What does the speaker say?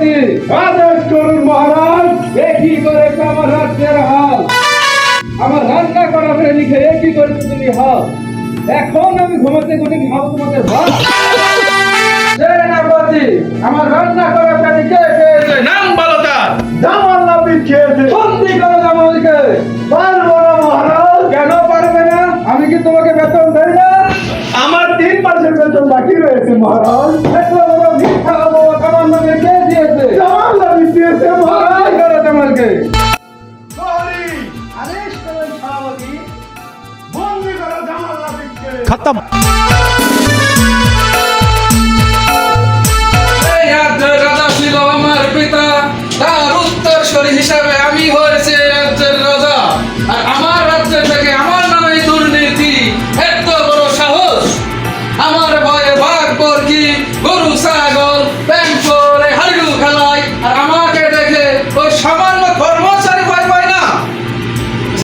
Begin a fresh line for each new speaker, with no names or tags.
সেনাপতি
আদেশ করুন মহারাজ।
কি করেছে আমার রাজ্যের হাল? আমার রান্না করা ফেরে খেয়ে কি করেছো তুমি হাল? এখন আমি ঘুমাতে কোটি খাবো তোমাদের ভাত। সেনাপতি, আমার রান্না করা ফেরে কে খেয়েছে?
নাম বলো তার।
জামাল নাপিত খেয়েছে।
বন্দি করো জামালকে।
পারবো না মহারাজ।
কেন পারবে না? আমি কি তোমাকে বেতন দেই না?
আমার 3 মাসের বেতন বাকি রয়েছে মহারাজ।